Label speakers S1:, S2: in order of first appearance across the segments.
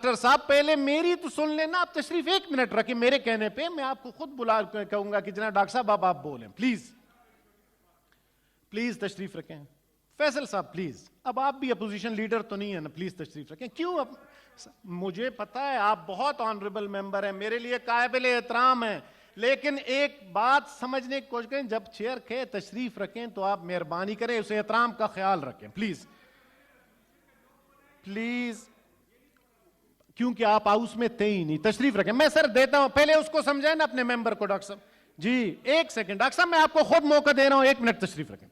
S1: Doctor साहब पहले मेरी तो सुन लेना, आप तशरीफ 1 मिनट रखें मेरे कहने पे, मैं आपको खुद बुला कहूंगा कि जना डॉक्टर साहब आप बोलें, प्लीज प्लीज तशरीफ रखें। फैसल साहब प्लीज, अब आप भी अपोजिशन लीडर तो नहीं है ना, प्लीज तशरीफ रखें। क्यों अब मुझे पता है आप बहुत ऑनरेबल मेंबर हैं, मेरे लिए काबिल एहतराम है, लेकिन एक बात समझने की कोशिश करें, जब चेयर के तशरीफ रखें तो आप मेहरबानी करें उस एहतराम का ख्याल रखें प्लीज प्लीज, क्योंकि आप हाउस में थे ही नहीं। तशरीफ रखें, मैं सर देता हूं, पहले उसको समझाए ना अपने मेंबर को। डॉक्टर साहब जी 1 सेकंड, डॉक्टर साहब मैं आपको खुद मौका दे रहा हूं, 1 मिनट तशरीफ रखें।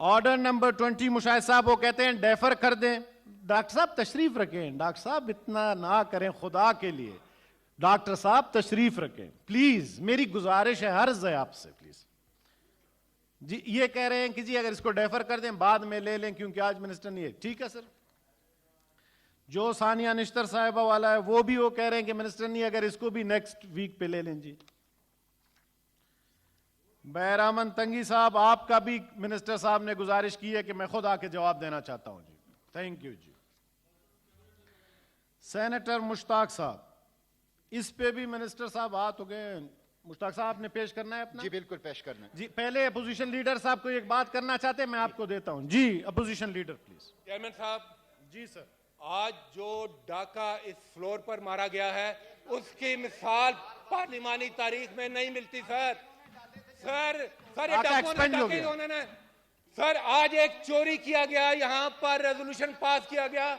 S1: ऑर्डर नंबर 20 मुशाहिद साहब वो कहते हैं डेफर कर दें। डॉक्टर साहब तशरीफ रखें, डॉक्टर साहब इतना ना करें खुदा के लिए, डॉक्टर साहब तशरीफ रखें प्लीज, मेरी गुजारिश है, अर्ज है आपसे प्लीज। जी ये कह रहे हैं कि जी अगर इसको डेफर कर दें बाद में ले लें क्योंकि आज मिनिस्टर नहीं है, ठीक है सर। जो सानिया निश्तर साहिबा वाला है वो भी वो कह रहे हैं कि मिनिस्टर नहीं, अगर इसको भी नेक्स्ट वीक पे ले लें जी। बैरामन तंगी साहब आपका भी मिनिस्टर साहब ने गुजारिश की है कि मैं खुद आके जवाब देना चाहता हूं जी, थैंक यू जी। सेनेटर मुश्ताक साहब, इस पे भी मिनिस्टर साहब हाथ हो गए। मुश्ताक साहब आपने पेश करना है अपना?
S2: जी बिल्कुल पेश करना है
S1: जी। पहले अपोजिशन लीडर साहब को एक बात करना चाहते हैं, मैं आपको देता हूं जी। Opposition leader please.
S3: चेयरमैन साहब
S1: जी सर,
S3: आज जो डाका इस फ्लोर पर मारा गया है उसकी मिसाल पार्लिमानी तारीख में नहीं मिलती सर। सर सर ये
S1: डाका
S3: डाकुओं
S1: expand
S3: ने
S1: हो
S3: डाके
S1: गया।
S3: उन्होंने सर आज एक चोरी किया गया, यहाँ पर रेजोल्यूशन पास किया गया,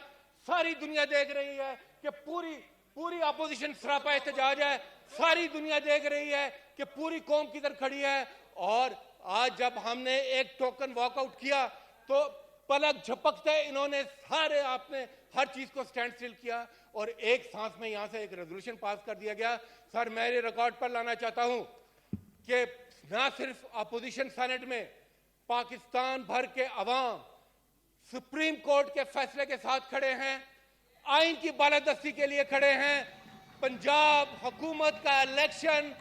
S3: सारी दुनिया देख रही है कि पूरी पूरी अपोजिशन सरापा एहतजाज है, सारी दुनिया देख रही है कि पूरी कौम किधर खड़ी है। और आज जब हमने एक टोकन वॉकआउट किया तो पलक झपकते इन्होंने सारे आपने हर चीज को स्टैंड स्टिल किया और एक सांस में यहां से एक रेजोल्यूशन पास कर दिया गया। सर मेरे रिकॉर्ड पर लाना चाहता हूं कि ना सिर्फ अपोजिशन सेनेट में पाकिस्तान भर के अवाम सुप्रीम कोर्ट के फैसले के साथ खड़े हैं, आइन की बालादस्ती के लिए खड़े हैं। पंजाब हुकूमत का इलेक्शन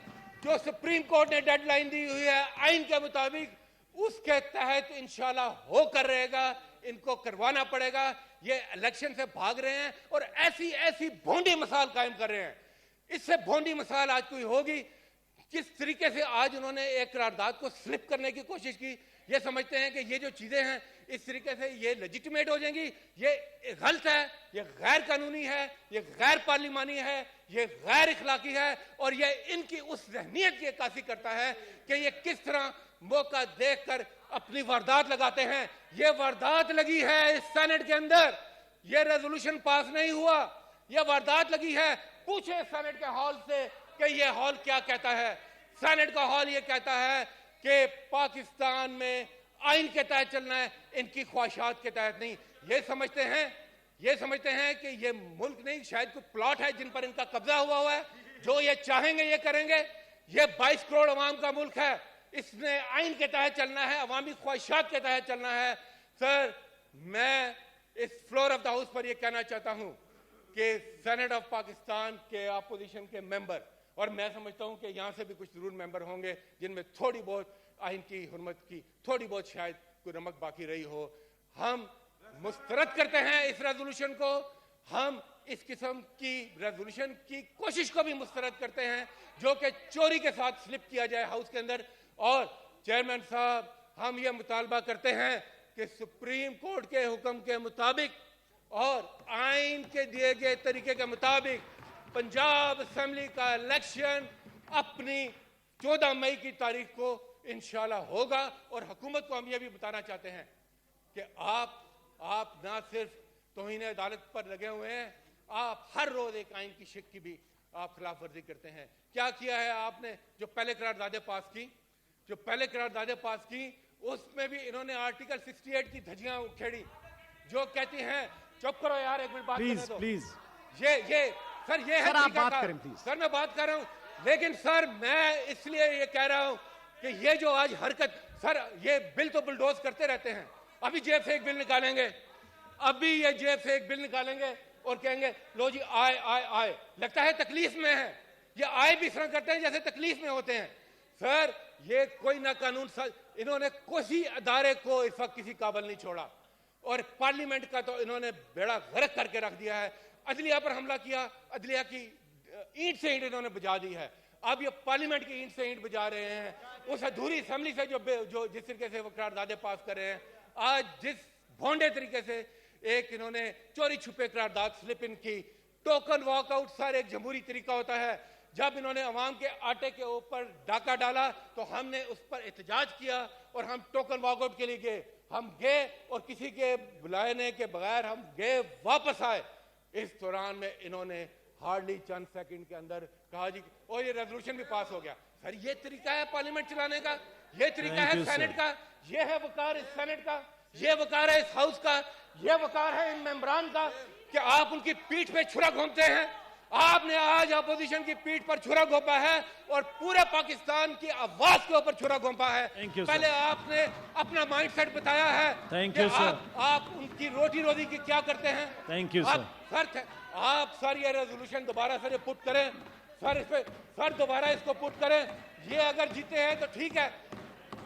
S3: जो सुप्रीम कोर्ट ने डेडलाइन दी हुई है आइन के मुताबिक, उसके तहत इंशाल्लाह होकर रहेगा, इनको करवाना पड़ेगा। ये इलेक्शन से भाग रहे हैं और ऐसी ऐसी भोंडी मिसाल कायम कर रहे हैं। इससे भोंडी मिसाल आज कोई होगी? किस तरीके से आज उन्होंने एक करारदाद को स्लिप करने की कोशिश की। ये समझते हैं कि ये जो चीजें हैं इस तरीके से ये लेजिटिमेट हो जाएंगी। ये गलत है, ये गैर कानूनी है, ये गैर पार्लिमानी है, ये गैर इखलाकी है और ये इनकी उस जहनीत की अक्कासी करता है कि ये किस तरह मौका देखकर अपनी वारदात लगाते हैं। ये वारदात लगी है इस सेनेट के अंदर, ये रेजोल्यूशन पास नहीं हुआ, ये वारदात लगी है। पूछे सेनेट के हॉल से कि ये हॉल क्या कहता है। सेनेट का हॉल ये कहता है कि पाकिस्तान में आइन के तहत चलना है, इनकी ख्वाहिशात के तहत नहीं। ये समझते हैं कि ये मुल्क नहीं, शायद कोई प्लॉट है जिन पर इनका कब्जा हुआ है, जो ये चाहेंगे ये करेंगे। ये 22 करोड़ अवाम का मुल्क है, इसने आइन के तहत चलना है, अवामी ख्वाहिशात के तहत चलना है। सर मैं इस फ्लोर ऑफ द हाउस पर यह कहना चाहता हूं कि सेनेट ऑफ पाकिस्तान के अपोजिशन के मेंबर, और मैं समझता हूं कि यहां से भी कुछ जरूर मेंबर होंगे जिनमें थोड़ी बहुत आइन की हुर्मत की थोड़ी बहुत शायद कोई रमक बाकी रही हो, हम मुस्तरद करते हैं इस रेजोल्यूशन को। हम इस किस्म की रेजोल्यूशन की कोशिश को भी मुस्तरद करते हैं जो कि चोरी के साथ स्लिप किया जाए हाउस के अंदर। और चेयरमैन साहब हम ये मुतालबा करते हैं कि सुप्रीम कोर्ट के हुक्म के मुताबिक और आइन के दिए गए तरीके के मुताबिक पंजाब असेंबली का इलेक्शन अपनी 14 मई की तारीख को इंशाल्लाह होगा। और हुकूमत को हम ये भी बताना चाहते हैं कि आप ना सिर्फ तौहीन अदालत पर लगे हुए हैं, आप हर रोज एक आइन की शिक की भी आप खिलाफ वर्जी करते हैं। क्या किया है आपने? जो पहले करारदादें पास की उसमें भी इन्होंने आर्टिकल 68 की धज्जियां उखेड़ी जो कहती हैं, चुप करो यार एक मिनट बात करने दो
S1: प्लीज
S3: ये सर ये है
S1: सर आप
S3: तरीका
S1: बात
S3: का।
S1: करें प्लीज।
S3: सर मैं बात कर रहा हूं, लेकिन सर मैं इसलिए ये कह रहा हूं कि ये जो आज हरकत, सर ये बिल तो बुलडोज करते रहते हैं। अभी जेब से एक बिल निकालेंगे, और कहेंगे लो जी आए लगता है तकलीफ में है। ये आए भी इस तरह करते हैं जैसे तकलीफ में होते हैं। सर ये कोई ना कानून, इन्होंने किसी अदारे को इस वक्त किसी काबिल नहीं छोड़ा और पार्लियामेंट का तो इन्होंने बेड़ा गर्क करके रख दिया है। अदलिया पर हमला किया, अदलिया की ईंट से ईंट इन्होंने बजा दी है। अब ये पार्लियामेंट की ईंट से ईंट बजा रहे हैं। उस अधूरी असेंबली से जो जिस तरीके से वो करारदादे पास कर रहे हैं, आज जिस भोंडे तरीके से एक इन्होंने चोरी छुपे करारदाद स्लिप इन की, टोकन वॉकआउट सर एक जमहूरी तरीका होता है। जब इन्होंने अवाम के आटे के ऊपर डाका डाला तो हमने उस पर एहतजाज किया और हम टोकन वॉकआउट के लिए गए। हम गए और किसी के बुलाने के बगैर हम गए, वापस आए। इस दौरान में इन्होंने हार्डली चंद सेकंड के अंदर कहा जी और ये रेजोल्यूशन भी पास हो गया। सर ये तरीका है पार्लियामेंट चलाने का, ये तरीका है सेनेट का, ये है वकार इस सेनेट का, ये वकार है इस हाउस का, ये वकार है इन मेंबरान का कि आप उनकी पीठ पे छुरा घोंपते हैं। आपने आज अपोजिशन की पीठ पर छुरा घोंपा है और पूरे पाकिस्तान की आवाज के ऊपर छुरा घोंपा है। पहले आपने अपना माइंडसेट बताया है कि आप उनकी रोटी रोजी की क्या करते हैं।
S1: Thank you sir.
S3: आप सर ये रेजोल्यूशन दोबारा सर पुट करें, सर इस पे सर दोबारा इसको पुट करें। ये अगर जीते हैं तो ठीक है,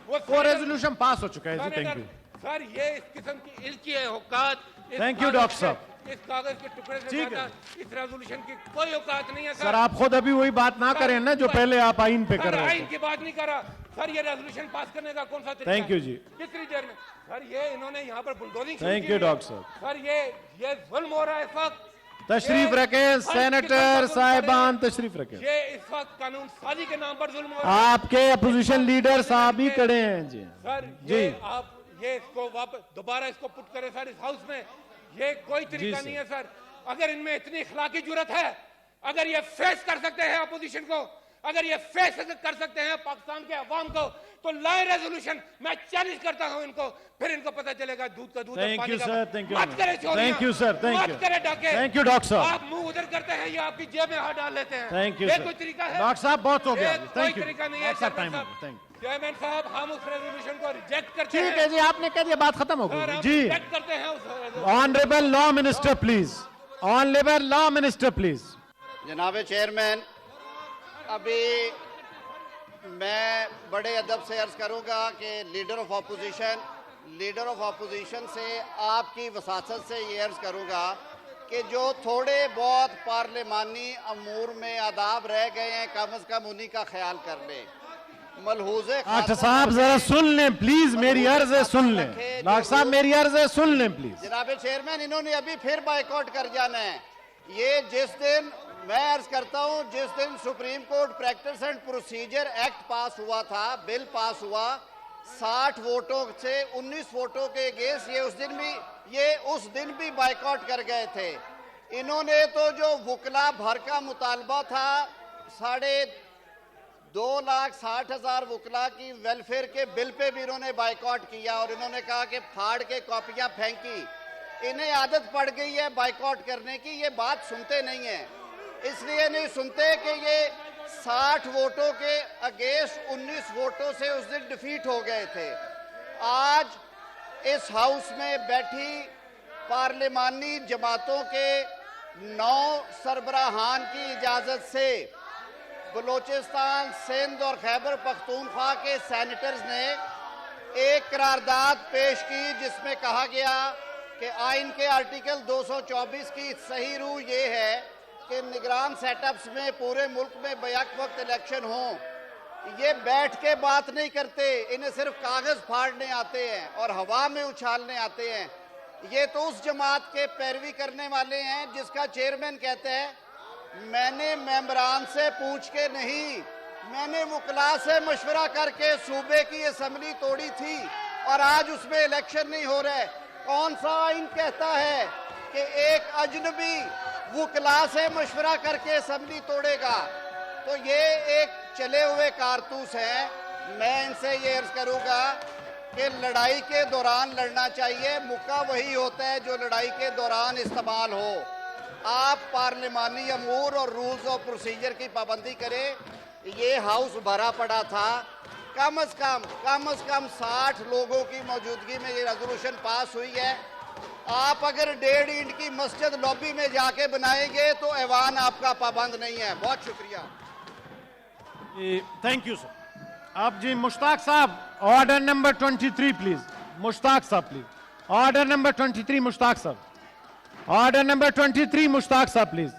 S1: वो रेजोल्यूशन पास हो चुका है। Thank you
S3: sir. ये इस किस्म की इल्की है औकात।
S1: थैंक यू डॉक्टर साहब।
S3: इस कागज के टुकड़े से ज्यादा इस रेजोल्यूशन की कोई औकात नहीं है
S1: सर। आप खुद अभी वही बात ना करें ना जो पहले आप आइन पे कर रहे थे।
S3: आइन की बात नहीं कर रहा सर। ये रेजोल्यूशन पास करने का कौन सा तरीका?
S1: थैंक यू जी।
S3: कितनी देर में सर ये इन्होंने यहाँ पर बुलडोजिंग।
S1: थैंक यू डॉक्टर साहब।
S3: सर ये जुल्म हो रहा है इस वक्त।
S1: तशरीफ रखें सेनेटर साहिबान, तशरीफ रखें।
S3: ये इस वक्त कानून साजी के नाम पर जुल्म हो रहा है।
S1: आपके अपोजिशन लीडर साहब भी खड़े हैं जी।
S3: सर ये आप ये इसको वापस दोबारा इसको पुट करें सर इस हाउस में। ये कोई तरीका नहीं है सर। अगर इनमें इतनी इखलाकी जुर्रत है, अगर ये फेस कर सकते हैं अपोजिशन को, अगर ये फेस कर सकते हैं पाकिस्तान के अवाम को, तो लाए रेजोल्यूशन। मैं चैलेंज करता हूं इनको, फिर इनको पता चलेगा दूध का दूध।
S1: Thank you sir. Thank you.
S3: मत करें चोरियां।
S1: Thank you sir. Thank you.
S3: मत करें डाके।
S1: थैंक यू डॉक्टर साहब।
S3: आप मुंह उधर करते हैं, ये आपकी जेब में हाथ डाल लेते हैं।
S1: थैंक यू
S3: ये
S1: सर।
S3: कोई तरीका है?
S1: डॉक्टर साहब बहुत हो गया।
S3: कोई
S1: थैंक यू।
S3: तरीका नहीं है
S1: थैंक यू।
S3: चेयरमैन साहब, हम उस रेजोल्यूशन को रिजेक्ट करते हैं।
S1: ठीक है जी, आपने कह दिया, बात खत्म हो गई जी।
S3: रिजेक्ट करते हैं उस
S1: honourable law minister please. Honourable law minister please.
S2: जनाब चेयरमैन, अभी मैं बड़े अदब से अर्ज करूंगा कि लीडर ऑफ अपोजिशन से आपकी वसासत से ये अर्ज करूंगा कि जो थोड़े बहुत पार्लिमानी अमूर में आदाब रह गए हैं, कम से कम उन्हीं का ख्याल कर लें। मलहूज़े
S1: डॉक्टर साहब जरा सुन लें प्लीज, मेरी अर्ज है सुन लें। डॉक्टर साहब मेरी अर्ज है सुन लें प्लीज।
S2: जनाब चेयरमैन, इन्होंने अभी फिर बाइकआउट कर जाना है। ये जिस दिन मैं अर्ज करता हूं, जिस दिन supreme court practice and procedure act पास हुआ था, बिल पास हुआ 60 वोटों से 19 वोटों के अगेंस्ट, ये उस दिन भी बाइकआउट कर गए थे। इन्होंने तो जो वकला भर का मुतालबा था, 2,60,000 वकला की वेलफेयर के बिल पे भी इन्होंने बाइकआउट किया और इन्होंने कहा कि फाड़ के कॉपियां फेंकी। इन्हें आदत पड़ गई है बाइकआउट करने की, ये बात सुनते नहीं है। इसलिए नहीं सुनते कि ये 60 वोटों के अगेंस्ट 19 वोटों से उस दिन डिफीट हो गए थे। आज इस हाउस में बैठी पार्लिमानी जमातों के 9 सरबराहान की इजाजत से बलूचिस्तान, सिंध और खैबर पख्तूनख्वा के सेनेटर्स ने एक करारदाद पेश की जिसमें कहा गया कि आइन के आर्टिकल 224 की सही रूह ये है कि निगरान सेटअप्स में पूरे मुल्क में बैक वक्त इलेक्शन हो। ये बैठ के बात नहीं करते, इन्हें सिर्फ कागज फाड़ने आते हैं और हवा में उछालने आते हैं। ये तो उस जमात के पैरवी करने वाले हैं जिसका चेयरमैन कहते हैं मैंने मेंबरान से पूछ के नहीं, मैंने वकला से मशवरा करके सूबे की असेंबली तोड़ी थी और आज उसमें इलेक्शन नहीं हो रहा है। कौन सा आइन कहता है कि एक अजनबी वकला से मशवरा करके असेंबली तोड़ेगा? तो ये एक चले हुए कारतूस है। मैं इनसे ये अर्ज करूंगा कि लड़ाई के दौरान लड़ना चाहिए, मुक्का वही होता है जो लड़ाई के दौरान इस्तेमाल हो। आप पार्लिमानी अमूर और रूल्स ऑफ प्रोसीजर की पाबंदी करें। ये हाउस भरा पड़ा था, कम से कम 60 लोगों की मौजूदगी में ये रेजोल्यूशन पास हुई है। आप अगर 1.5 इंच की मस्जिद लॉबी में जाके बनाएंगे तो ऐवान आपका पाबंद नहीं है। बहुत शुक्रिया।
S1: Thank you sir. आप जी मुश्ताक साहब, ऑर्डर नंबर 23 प्लीज। मुश्ताक साहब प्लीज, ऑर्डर नंबर 23 मुश्ताक साहब। ऑर्डर नंबर 23 मुश्ताक साहब प्लीज।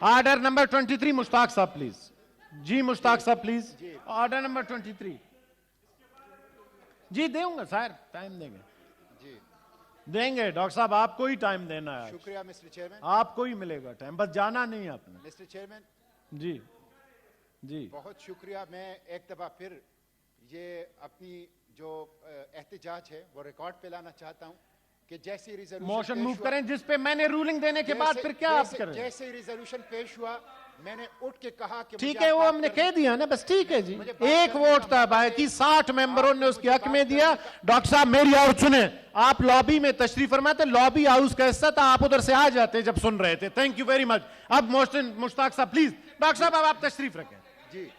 S1: ऑर्डर नंबर 23 मुश्ताक साहब प्लीज। जी मुश्ताक साहब प्लीज। Order number 23। जी दूंगा सर, टाइम देंगे
S2: जी
S1: देंगे डॉक्टर साहब, आपको ही टाइम देना है।
S2: शुक्रिया मिस्टर चेयरमैन।
S1: आपको ही मिलेगा टाइम, बस जाना नहीं है आपने।
S2: मिस्टर चेयरमैन,
S1: जी जी
S2: बहुत शुक्रिया। मैं एक दफ़ा फिर ये अपनी जो एहतजाज है वो रिकॉर्ड पे लाना चाहता हूँ कि जैसे रिजोल्यूशन
S1: मोशन मूव करें जिस पे मैंने रूलिंग देने के बाद फिर क्या आप करें।
S2: जैसे रिजोल्यूशन पेश हुआ मैंने उठ के कहा कि
S1: ठीक
S2: मुझे
S1: है,
S2: आप
S1: वो
S2: बात
S1: हमने
S2: करने-
S1: कह दिया ना, बस ठीक है जी।
S2: मुझे बात
S1: एक
S2: करने
S1: वोट
S2: का
S1: था
S2: मौका
S1: बाकी
S2: दें।
S1: 60 मेंबरों ने उसके हक में दिया। डॉक्टर साहब मेरी और सुने, आप लॉबी में तशरीफ फरमाते, लॉबी हाउस कैसा था, आप उधर से आ जाते जब सुन रहे थे। Thank you very much. अब मोशन मुश्ताक साहब प्लीज। डॉक्टर साहब अब आप तशरीफ रखें।
S2: जी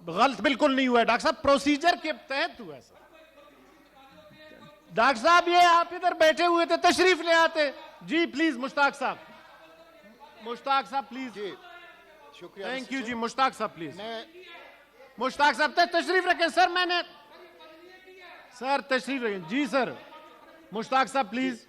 S1: गलत बिल्कुल नहीं हुआ है डॉक्टर साहब, प्रोसीजर के तहत हुआ है सर। डॉक्टर साहब ये आप इधर बैठे हुए थे, तशरीफ ले आते। जी प्लीज मुश्ताक साहब, मुश्ताक साहब प्लीज।
S2: जी शुक्रिया।
S1: थैंक
S2: मिस्टर
S1: यू जी
S2: चेयरमैन।
S1: मुश्ताक साहब प्लीज।
S2: मैं
S1: मुश्ताक साहब तशरीफ रखें सर। मैंने सर तशरीफ रखें जी सर। मुश्ताक साहब प्लीज।